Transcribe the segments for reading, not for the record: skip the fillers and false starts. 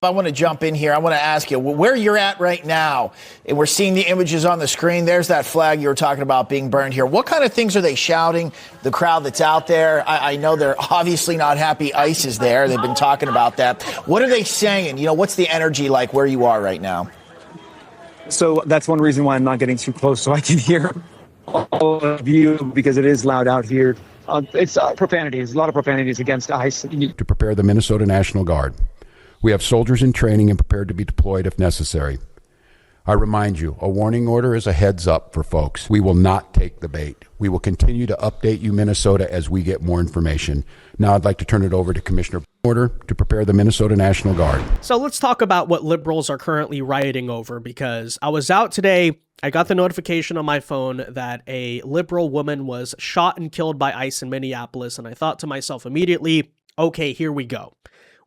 I want to jump in here. I want to ask you where you're at right now. And we're seeing the images on the screen. There's that flag you were talking about being burned here. What kind of things are they shouting? The crowd that's out there. I know they're obviously not happy ICE is there. They've been talking about that. What are they saying? You know, what's the energy like where you are right now? So that's one reason why I'm not getting too close, so I can hear all of you, because it is loud out here. It's profanity. There's a lot of profanities against ICE. To prepare the Minnesota National Guard. We have soldiers in training and prepared to be deployed if necessary. I remind you, a warning order is a heads up for folks. We will not take the bait. We will continue to update you, Minnesota, as we get more information. Now I'd like to turn it over to Commissioner Order to prepare the Minnesota National Guard. So let's talk about what liberals are currently rioting over, because I was out today. I got the notification on my phone that a liberal woman was shot and killed by ICE in Minneapolis, and I thought to myself immediately, okay, here we go.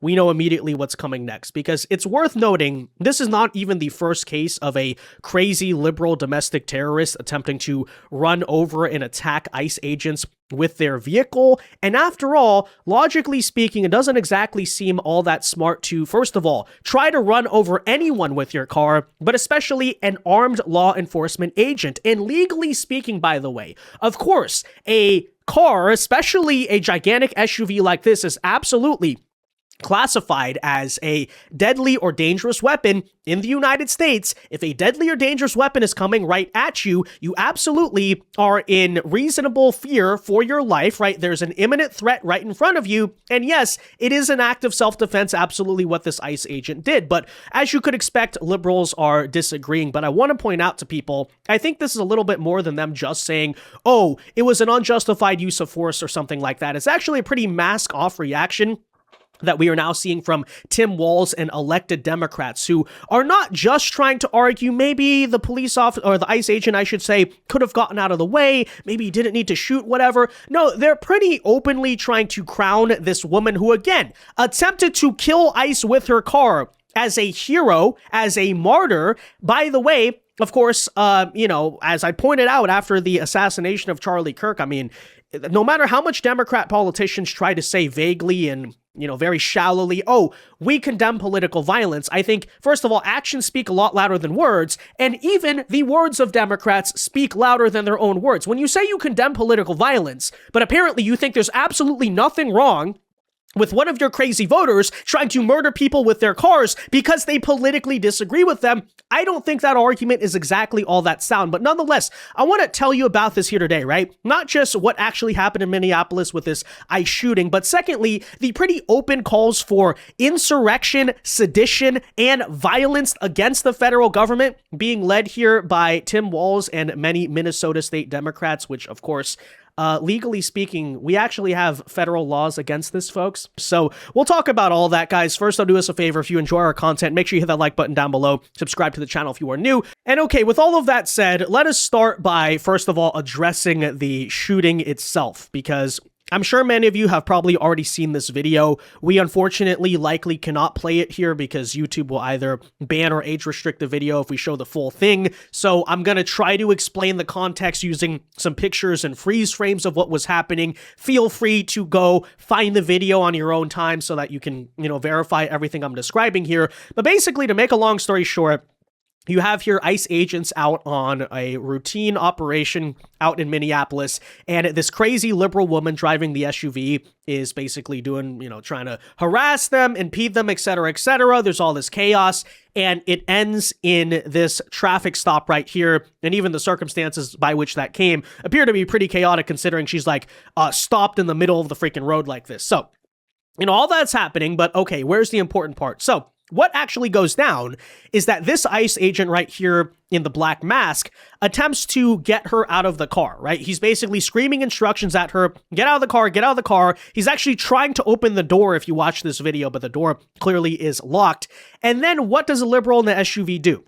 We know immediately what's coming next, because it's worth noting this is not even the first case of a crazy liberal domestic terrorist attempting to run over and attack ICE agents with their vehicle. And after all, logically speaking, it doesn't exactly seem all that smart to, first of all, try to run over anyone with your car, but especially an armed law enforcement agent. And legally speaking, by the way, of course, a car, especially a gigantic SUV like this, is absolutely classified as a deadly or dangerous weapon in the United States. If a deadly or dangerous weapon is coming right at you, you absolutely are in reasonable fear for your life, right? There's an imminent threat right in front of you. And yes, it is an act of self-defense, absolutely what this ICE agent did. But as you could expect, liberals are disagreeing. But I want to point out to people, I think this is a little bit more than them just saying, oh, it was an unjustified use of force or something like that. It's actually a pretty mask-off reaction that we are now seeing from Tim Walz and elected Democrats, who are not just trying to argue maybe the police officer, or the ICE agent, I should say, could have gotten out of the way, maybe he didn't need to shoot, whatever. No, they're pretty openly trying to crown this woman who, again, attempted to kill ICE with her car as a hero, as a martyr. By the way, of course, as I pointed out after the assassination of Charlie Kirk, I mean, no matter how much Democrat politicians try to say vaguely and very shallowly, oh, we condemn political violence, I think, first of all, actions speak a lot louder than words, and even the words of Democrats speak louder than their own words. When you say you condemn political violence, but apparently you think there's absolutely nothing wrong with one of your crazy voters trying to murder people with their cars because they politically disagree with them, I don't think that argument is exactly all that sound. But nonetheless, I want to tell you about this here today, right? Not just what actually happened in Minneapolis with this ICE shooting, but secondly, the pretty open calls for insurrection, sedition, and violence against the federal government being led here by Tim Walz and many Minnesota state Democrats, which of course, legally speaking, we actually have federal laws against this, folks. So we'll talk about all that, guys. First, do us a favor. If you enjoy our content, make sure you hit that like button down below. Subscribe to the channel if you are new. And okay, with all of that said, let us start by, first of all, addressing the shooting itself, because I'm sure many of you have probably already seen this video. We unfortunately likely cannot play it here because YouTube will either ban or age restrict the video if we show the full thing. So I'm going to try to explain the context using some pictures and freeze frames of what was happening. Feel free to go find the video on your own time so that you can, verify everything I'm describing here. But basically, to make a long story short, you have here ICE agents out on a routine operation out in Minneapolis, and this crazy liberal woman driving the SUV is basically doing, trying to harass them, impede them, etc., etc. There's all this chaos, and it ends in this traffic stop right here, and even the circumstances by which that came appear to be pretty chaotic considering she's stopped in the middle of the freaking road like this. So, all that's happening, but okay, where's the important part? So, what actually goes down is that this ICE agent right here in the black mask attempts to get her out of the car, right? He's basically screaming instructions at her, get out of the car, get out of the car. He's actually trying to open the door if you watch this video, but the door clearly is locked. And then what does a liberal in the SUV do?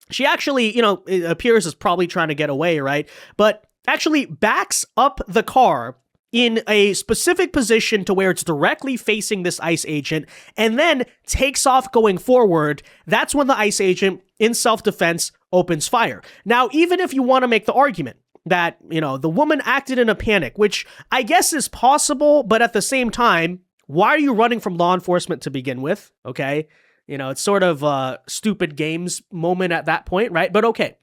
She actually, it appears is probably trying to get away, right? But actually backs up the car in a specific position to where it's directly facing this ICE agent and then takes off going forward. That's when the ICE agent, in self-defense, opens fire. Now, even if you want to make the argument that, the woman acted in a panic, which I guess is possible, but at the same time, why are you running from law enforcement to begin with? Okay. It's sort of a stupid games moment at that point, right? But okay.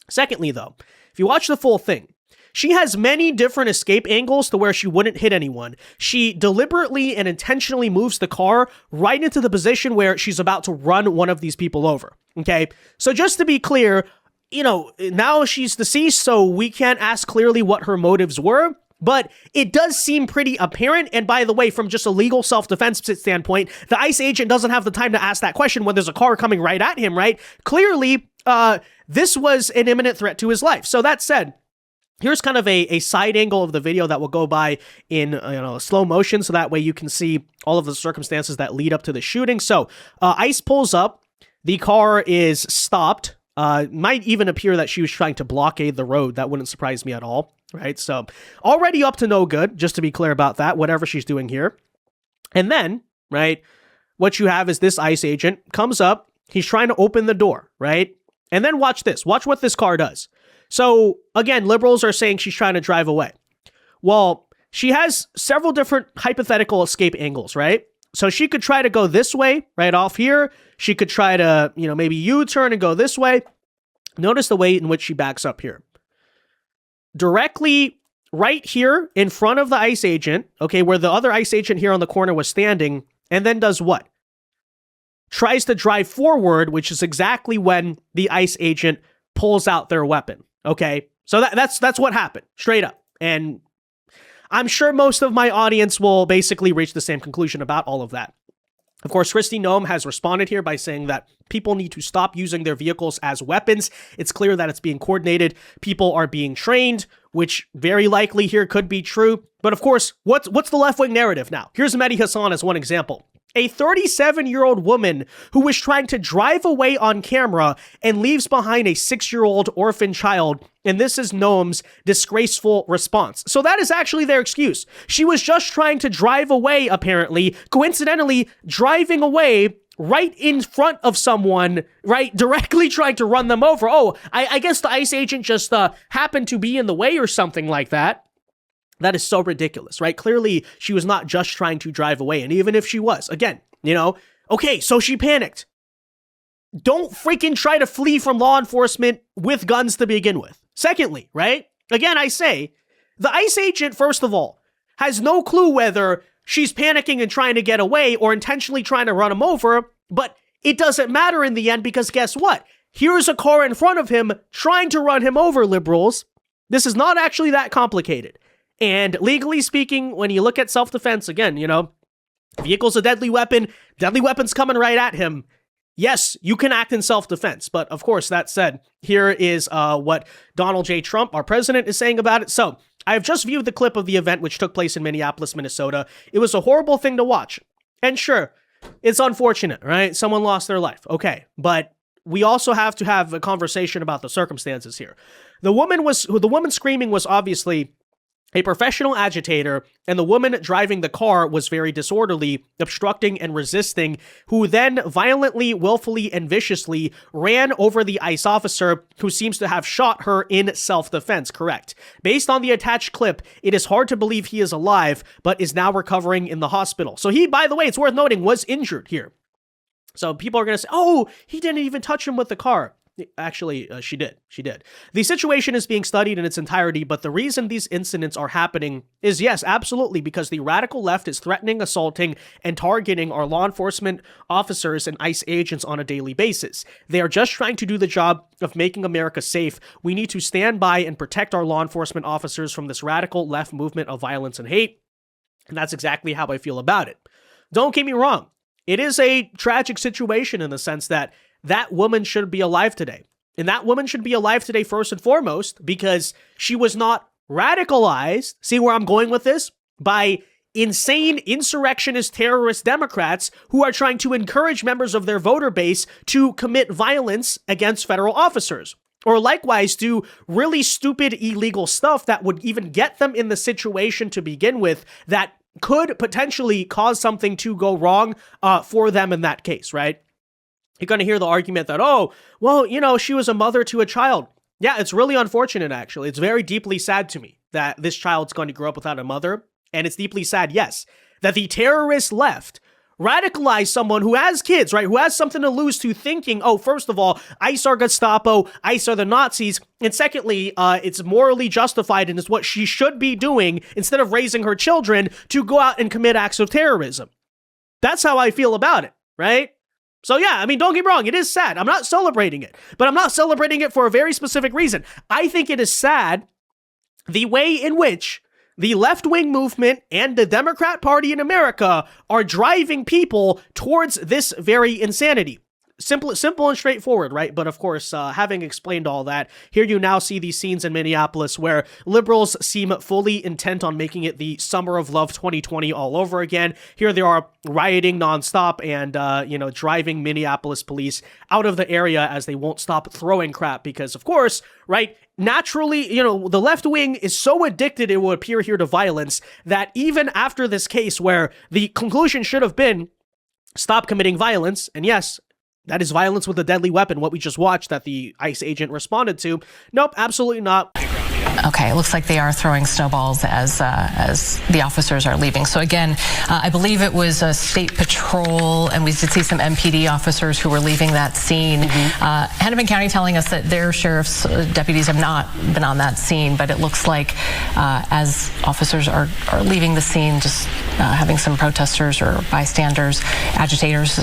Secondly, though, if you watch the full thing, she has many different escape angles to where she wouldn't hit anyone. She deliberately and intentionally moves the car right into the position where she's about to run one of these people over. Okay. So just to be clear, now she's deceased, so we can't ask clearly what her motives were, but it does seem pretty apparent. And by the way, from just a legal self-defense standpoint, the ICE agent doesn't have the time to ask that question when there's a car coming right at him, right? Clearly, this was an imminent threat to his life. So that said, here's kind of a side angle of the video that will go by in slow motion, so that way you can see all of the circumstances that lead up to the shooting. So ICE pulls up, the car is stopped. Might even appear that she was trying to blockade the road. That wouldn't surprise me at all, right? So already up to no good, just to be clear about that, whatever she's doing here. And then, right, what you have is this ICE agent comes up, he's trying to open the door, right? And then watch this. Watch what this car does. So again, liberals are saying she's trying to drive away. Well, she has several different hypothetical escape angles, right? So she could try to go this way, right off here. She could try to, maybe U-turn and go this way. Notice the way in which she backs up here. Directly right here in front of the ICE agent, okay, where the other ICE agent here on the corner was standing, and then does what? Tries to drive forward, which is exactly when the ICE agent pulls out their weapon. Okay, so that's what happened, straight up. And I'm sure most of my audience will basically reach the same conclusion about all of that. Of course, Kristi Noem has responded here by saying that people need to stop using their vehicles as weapons. It's clear that it's being coordinated. People are being trained, which very likely here could be true. But of course, what's the left-wing narrative now? Here's Mehdi Hassan as one example. A 37-year-old woman who was trying to drive away on camera and leaves behind a 6-year-old orphan child. And this is Noem's disgraceful response. So that is actually their excuse. She was just trying to drive away, apparently, coincidentally driving away right in front of someone, right? Directly trying to run them over. Oh, I guess the ICE agent just happened to be in the way or something like that. That is so ridiculous, right? Clearly, she was not just trying to drive away. And even if she was, again, okay, so she panicked. Don't freaking try to flee from law enforcement with guns to begin with. Secondly, right? Again, I say, the ICE agent, first of all, has no clue whether she's panicking and trying to get away or intentionally trying to run him over, but it doesn't matter in the end because guess what? Here's a car in front of him trying to run him over, liberals. This is not actually that complicated. And legally speaking, when you look at self-defense, again, vehicle's a deadly weapon, deadly weapon's coming right at him. Yes, you can act in self-defense. But of course, that said, here is what Donald J. Trump, our president, is saying about it. So I have just viewed the clip of the event which took place in Minneapolis, Minnesota. It was a horrible thing to watch. And sure, it's unfortunate, right? Someone lost their life. Okay, but we also have to have a conversation about the circumstances here. The woman screaming was obviously a professional agitator, and the woman driving the car was very disorderly, obstructing and resisting, who then violently, willfully, and viciously ran over the ICE officer who seems to have shot her in self-defense, correct. Based on the attached clip, it is hard to believe he is alive, but is now recovering in the hospital. So he, by the way, it's worth noting, was injured here. So people are going to say, oh, he didn't even touch him with the car. Actually, she did. She did. The situation is being studied in its entirety, but the reason these incidents are happening is, yes, absolutely, because the radical left is threatening, assaulting, and targeting our law enforcement officers and ICE agents on a daily basis. They are just trying to do the job of making America safe. We need to stand by and protect our law enforcement officers from this radical left movement of violence and hate. And that's exactly how I feel about it. Don't get me wrong. It is a tragic situation in the sense that that woman should be alive today. And that woman should be alive today first and foremost because she was not radicalized, see where I'm going with this, by insane insurrectionist terrorist Democrats who are trying to encourage members of their voter base to commit violence against federal officers. Or likewise do really stupid illegal stuff that would even get them in the situation to begin with that could potentially cause something to go wrong for them in that case, right? You're going to hear the argument that, oh, well, she was a mother to a child. Yeah, it's really unfortunate, actually. It's very deeply sad to me that this child's going to grow up without a mother. And it's deeply sad, yes, that the terrorist left radicalize someone who has kids, right? Who has something to lose to thinking, oh, first of all, ICE are Gestapo, ICE are the Nazis. And secondly, it's morally justified and is what she should be doing instead of raising her children to go out and commit acts of terrorism. That's how I feel about it, right? So yeah, I mean, don't get me wrong, it is sad. I'm not celebrating it, but I'm not celebrating it for a very specific reason. I think it is sad the way in which the left-wing movement and the Democrat Party in America are driving people towards this very insanity. Simple and straightforward, right? But of course, having explained all that, here you now see these scenes in Minneapolis where liberals seem fully intent on making it the Summer of Love 2020 all over again. Here they are rioting nonstop and, driving Minneapolis police out of the area as they won't stop throwing crap because, of course, right, naturally, the left wing is so addicted, it will appear here, to violence that even after this case where the conclusion should have been stop committing violence, and yes, that is violence with a deadly weapon, what we just watched that the ICE agent responded to. Nope, absolutely not. Okay, it looks like they are throwing snowballs as the officers are leaving. So again, I believe it was a state patrol, and we did see some MPD officers who were leaving that scene. Hennepin County telling us that their sheriff's deputies have not been on that scene, but it looks like as officers are leaving the scene, just having some protesters or bystanders, agitators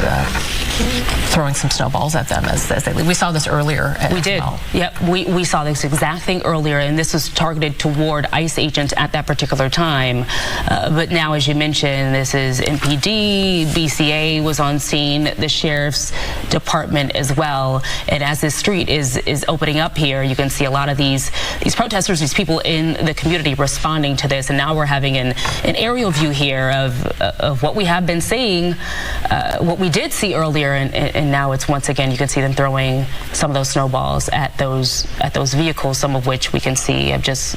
throwing some snowballs at them as they leave. We saw this earlier. We did. Well. Yep, we saw this exact thing earlier, and this was targeted toward ICE agents at that particular time. But now, as you mentioned, this is MPD, BCA was on scene, the sheriff's department as well. And as this street is opening up here, you can see a lot of these protesters, these people in the community responding to this. And now we're having an aerial view here of what we have been seeing, what we did see earlier, and now it's once again, you can see them throwing some of those snowballs at those vehicles, some of which we can see have just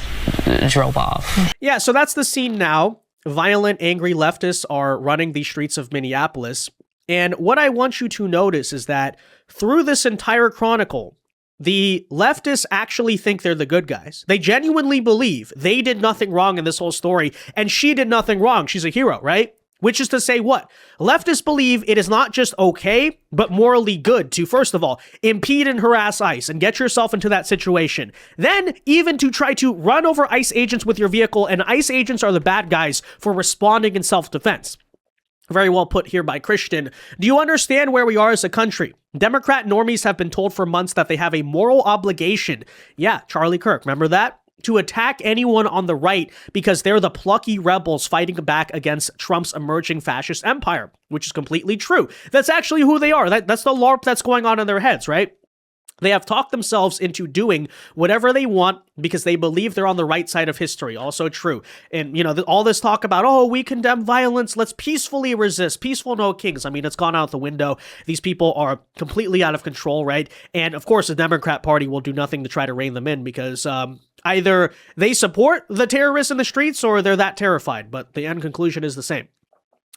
drove off. Yeah, so that's the scene now. Violent, angry leftists are running the streets of Minneapolis. And what I want you to notice is that through this entire chronicle, the leftists actually think they're the good guys. They genuinely believe they did nothing wrong in this whole story, and she did nothing wrong. She's a hero, right? Which is to say what? Leftists believe it is not just okay, but morally good to, first of all, impede and harass ICE and get yourself into that situation. Then even to try to run over ICE agents with your vehicle, and ICE agents are the bad guys for responding in self-defense. Very well put here by Christian. Do you understand where we are as a country? Democrat normies have been told for months that they have a moral obligation. Yeah, Charlie Kirk, remember that? To attack anyone on the right because they're the plucky rebels fighting back against Trump's emerging fascist empire, which is completely true. That's actually who they are. That's the LARP that's going on in their heads, right? They have talked themselves into doing whatever they want because they believe they're on the right side of history. Also true. And, all this talk about, oh, we condemn violence, let's peacefully resist, peaceful no kings. I mean, it's gone out the window. These people are completely out of control, right? And of course, the Democrat Party will do nothing to try to rein them in because either they support the terrorists in the streets or they're that terrified. But the end conclusion is the same.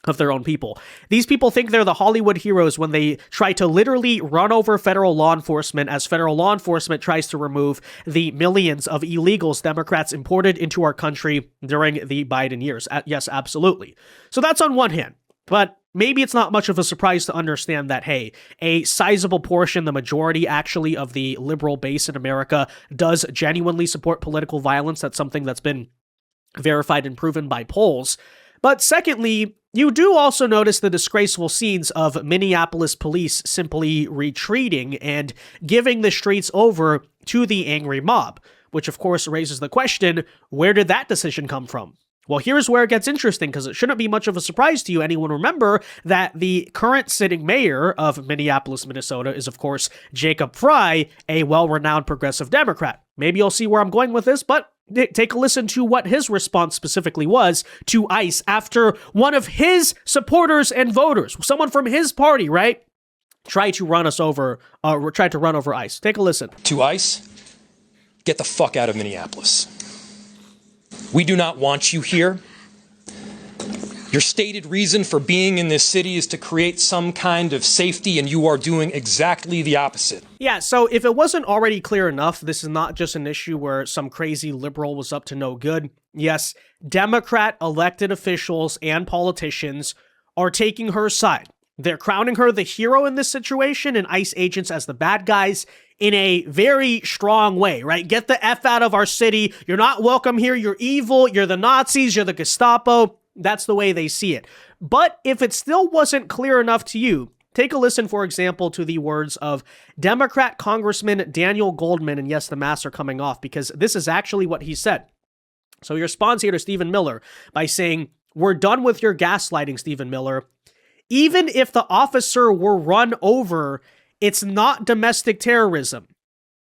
Of their own people. These people think they're the Hollywood heroes when they try to literally run over federal law enforcement as federal law enforcement tries to remove the millions of illegals Democrats imported into our country during the Biden years. Yes, absolutely. So that's on one hand. But maybe it's not much of a surprise to understand that, hey, a sizable portion, the majority actually of the liberal base in America does genuinely support political violence. That's something that's been verified and proven by polls. But secondly, you do also notice the disgraceful scenes of Minneapolis police simply retreating and giving the streets over to the angry mob, which of course raises the question, where did that decision come from? Well, here's where it gets interesting, because it shouldn't be much of a surprise to you. Anyone remember that the current sitting mayor of Minneapolis, Minnesota is, of course, Jacob Frey, a well-renowned progressive Democrat. Maybe you'll see where I'm going with this, but take a listen to what his response specifically was to ICE after one of his supporters and voters, someone from his party, right, tried to run over ICE. Take a listen. To ICE, get the fuck out of Minneapolis. We do not want you here. Your stated reason for being in this city is to create some kind of safety, and you are doing exactly the opposite. Yeah, so if it wasn't already clear enough, this is not just an issue where some crazy liberal was up to no good. Yes, Democrat elected officials and politicians are taking her side. They're crowning her the hero in this situation and ICE agents as the bad guys in a very strong way, right? Get the F out of our city. You're not welcome here. You're evil. You're the Nazis. You're the Gestapo. That's the way they see it. But if it still wasn't clear enough to you, take a listen, for example, to the words of Democrat Congressman Daniel Goldman. And yes, the masks are coming off because this is actually what he said. So he responds here to Stephen Miller by saying, "We're done with your gaslighting, Stephen Miller. Even if the officer were run over, it's not domestic terrorism."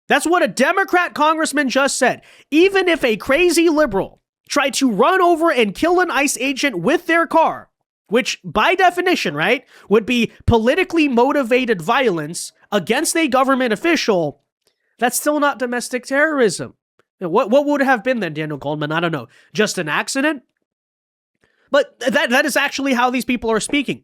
That's what a Democrat congressman just said. Even if a crazy liberal tried to run over and kill an ICE agent with their car, which by definition, right, would be politically motivated violence against a government official, that's still not domestic terrorism. What would have been then, Daniel Goldman? I don't know. Just an accident? But that is actually how these people are speaking.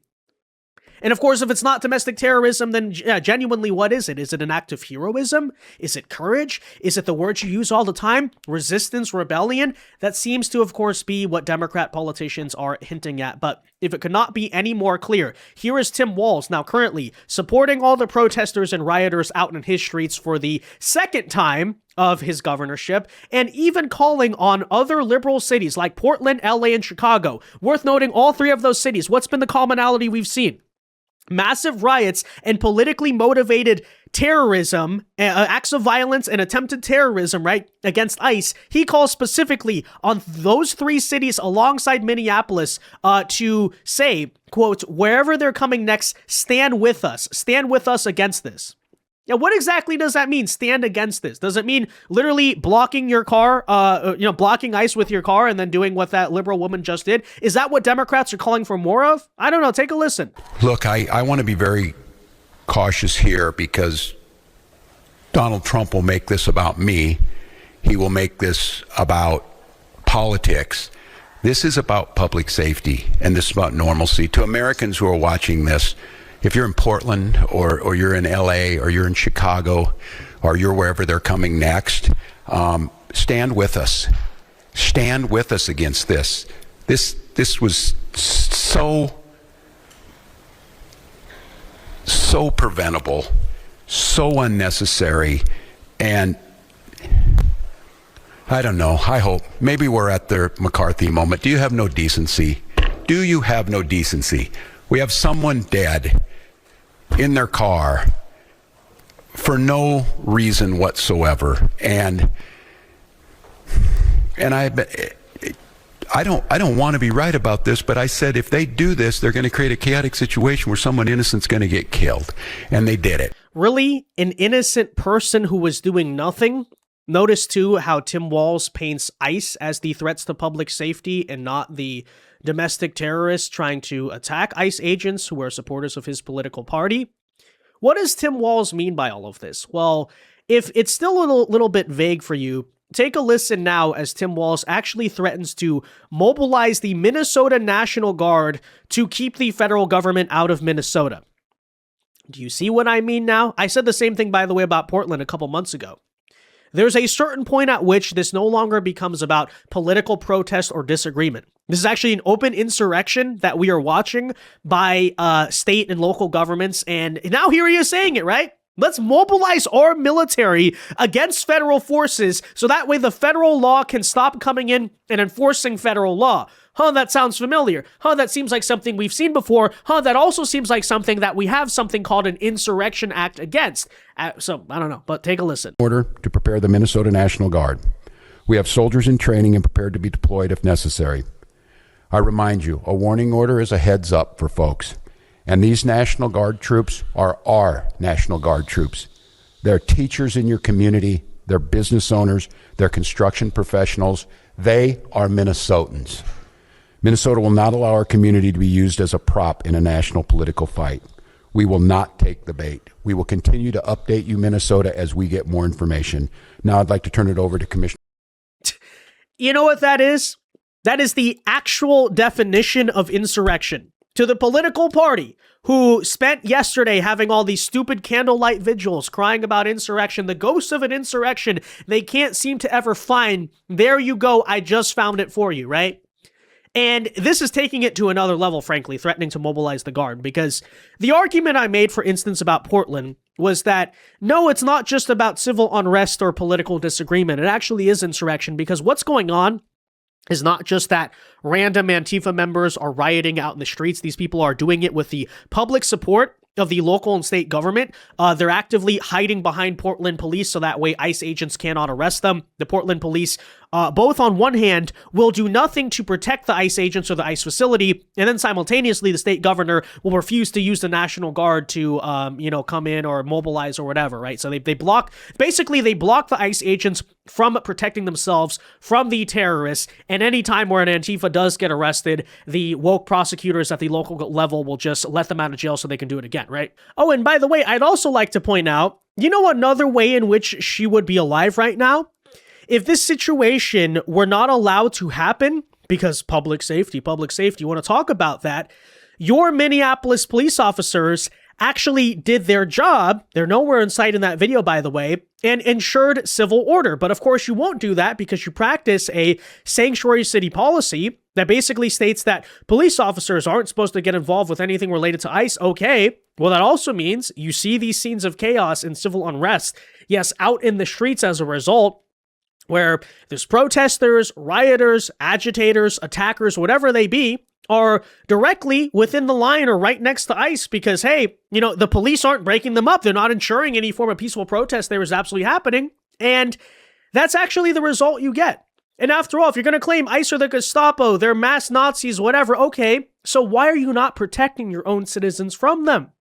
And of course, if it's not domestic terrorism, then genuinely, what is it? Is it an act of heroism? Is it courage? Is it the words you use all the time? Resistance, rebellion? That seems to, of course, be what Democrat politicians are hinting at. But if it could not be any more clear, here is Tim Walz, now currently supporting all the protesters and rioters out in his streets for the second time of his governorship, and even calling on other liberal cities like Portland, LA, and Chicago. Worth noting, all three of those cities, what's been the commonality we've seen? Massive riots and politically motivated terrorism, acts of violence and attempted terrorism, right, against ICE. He calls specifically on those three cities alongside Minneapolis to say, quote, "Wherever they're coming next, stand with us against this." Now, what exactly does that mean, stand against this? Does it mean literally blocking your car, blocking ICE with your car and then doing what that liberal woman just did? Is that what Democrats are calling for more of? I don't know. Take a listen. Look, I want to be very cautious here because Donald Trump will make this about me. He will make this about politics. This is about public safety, and this is about normalcy. To Americans who are watching this, if you're in Portland or you're in LA or you're in Chicago or you're wherever they're coming next, stand with us. Stand with us against this. This was so preventable, so unnecessary, and I don't know. I hope. Maybe we're at the McCarthy moment. Do you have no decency? Do you have no decency? We have someone dead in their car for no reason whatsoever, and I don't want to be right about this, but I said if they do this, they're going to create a chaotic situation where someone innocent's going to get killed, and they did it. Really, an innocent person who was doing nothing? Notice too how Tim Walz paints ICE as the threats to public safety and not the domestic terrorists trying to attack ICE agents who are supporters of his political party. What does Tim Walz mean by all of this? Well, if it's still a little bit vague for you, take a listen now as Tim Walz actually threatens to mobilize the Minnesota National Guard to keep the federal government out of Minnesota. Do you see what I mean now? I said the same thing, by the way, about Portland a couple months ago. There's a certain point at which this no longer becomes about political protest or disagreement. This is actually an open insurrection that we are watching by state and local governments. And now here he is saying it, right? Let's mobilize our military against federal forces so that way the federal law can stop coming in and enforcing federal law. Huh, that sounds familiar. Huh, that seems like something we've seen before. Huh, that also seems like something that we have something called an Insurrection Act against. So, I don't know, but take a listen. Order to prepare the Minnesota National Guard. We have soldiers in training and prepared to be deployed if necessary. I remind you, a warning order is a heads up for folks. And these National Guard troops are our National Guard troops. They're teachers in your community. They're business owners. They're construction professionals. They are Minnesotans. Minnesota will not allow our community to be used as a prop in a national political fight. We will not take the bait. We will continue to update you, Minnesota, as we get more information. Now I'd like to turn it over to Commissioner. You know what that is? That is the actual definition of insurrection. To the political party who spent yesterday having all these stupid candlelight vigils crying about insurrection, the ghost of an insurrection they can't seem to ever find. There you go. I just found it for you, right? And this is taking it to another level, frankly, threatening to mobilize the guard, because the argument I made, for instance, about Portland was that, no, it's not just about civil unrest or political disagreement. It actually is insurrection, because what's going on is not just that random Antifa members are rioting out in the streets. These people are doing it with the public support of the local and state government. They're actively hiding behind Portland police so that way ICE agents cannot arrest them. The Portland police, both on one hand, will do nothing to protect the ICE agents or the ICE facility, and then simultaneously the state governor will refuse to use the National Guard to, come in or mobilize or whatever, right? So they block the ICE agents from protecting themselves from the terrorists, and any time where an Antifa does get arrested, the woke prosecutors at the local level will just let them out of jail so they can do it again, right? Oh, and by the way, I'd also like to point out, another way in which she would be alive right now? If this situation were not allowed to happen, because public safety, you want to talk about that, your Minneapolis police officers actually did their job. They're nowhere in sight in that video, by the way, and ensured civil order. But of course, you won't do that because you practice a sanctuary city policy that basically states that police officers aren't supposed to get involved with anything related to ICE. Okay, well, that also means you see these scenes of chaos and civil unrest, yes, out in the streets as a result, where there's protesters, rioters, agitators, attackers, whatever they be, are directly within the line or right next to ICE because, hey, the police aren't breaking them up. They're not ensuring any form of peaceful protest there is absolutely happening. And that's actually the result you get. And after all, if you're going to claim ICE are the Gestapo, they're mass Nazis, whatever, okay, so why are you not protecting your own citizens from them?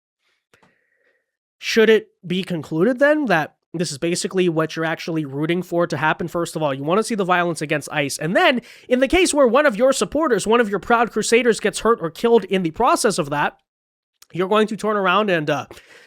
Should it be concluded then that this is basically what you're actually rooting for to happen? First of all, you want to see the violence against ICE. And then, in the case where one of your supporters, one of your proud crusaders gets hurt or killed in the process of that, you're going to turn around and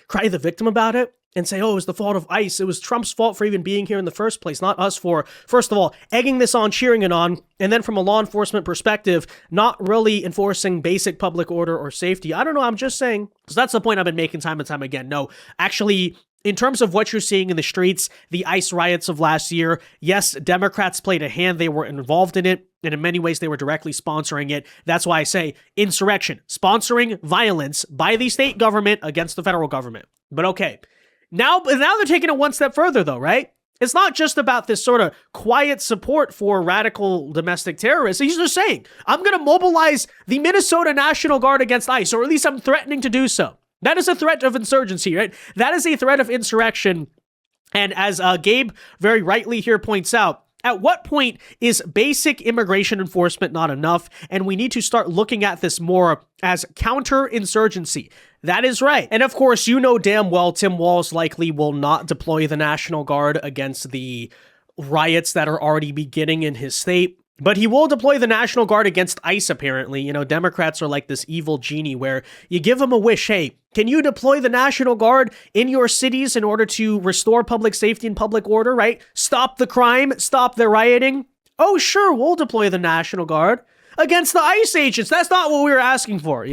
cry the victim about it and say, oh, it was the fault of ICE. It was Trump's fault for even being here in the first place, not us for, first of all, egging this on, cheering it on, and then from a law enforcement perspective, not really enforcing basic public order or safety. I don't know, I'm just saying, because that's the point I've been making time and time again. No, actually, in terms of what you're seeing in the streets, the ICE riots of last year, yes, Democrats played a hand. They were involved in it, and in many ways, they were directly sponsoring it. That's why I say insurrection, sponsoring violence by the state government against the federal government. But okay, now they're taking it one step further, though, right? It's not just about this sort of quiet support for radical domestic terrorists. He's just saying, I'm going to mobilize the Minnesota National Guard against ICE, or at least I'm threatening to do so. That is a threat of insurgency, right? That is a threat of insurrection. And as Gabe very rightly here points out, at what point is basic immigration enforcement not enough? And we need to start looking at this more as counterinsurgency. That is right. And of course, damn well Tim Walz likely will not deploy the National Guard against the riots that are already beginning in his state. But he will deploy the National Guard against ICE, apparently. Democrats are like this evil genie where you give them a wish. Hey, can you deploy the National Guard in your cities in order to restore public safety and public order, right? Stop the crime, stop the rioting. Oh, sure, we'll deploy the National Guard against the ICE agents. That's not what we were asking for,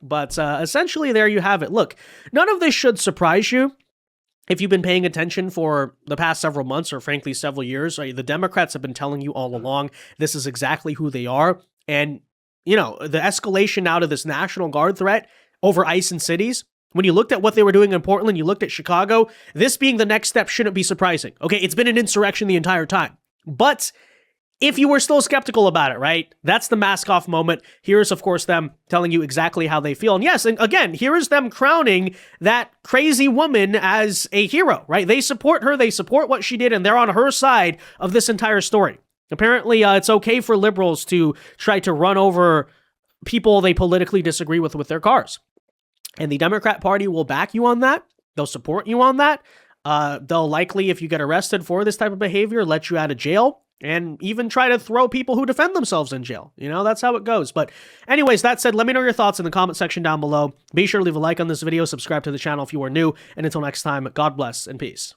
But essentially, there you have it. Look, none of this should surprise you. If you've been paying attention for the past several months or frankly several years, right, the Democrats have been telling you all along this is exactly who they are. And, the escalation out of this National Guard threat over ICE in cities, when you looked at what they were doing in Portland, you looked at Chicago, this being the next step shouldn't be surprising. Okay, it's been an insurrection the entire time. But if you were still skeptical about it, right? That's the mask off moment. Here's, of course, them telling you exactly how they feel. And yes, and again, here is them crowning that crazy woman as a hero, right? They support her. They support what she did, and they're on her side of this entire story. Apparently, it's okay for liberals to try to run over people they politically disagree with their cars. And the Democrat Party will back you on that. They'll support you on that. They'll likely, if you get arrested for this type of behavior, let you out of jail. And even try to throw people who defend themselves in jail. That's how it goes. But anyways, that said, let me know your thoughts in the comment section down below. Be sure to leave a like on this video, subscribe to the channel if you are new, and until next time, God bless and peace.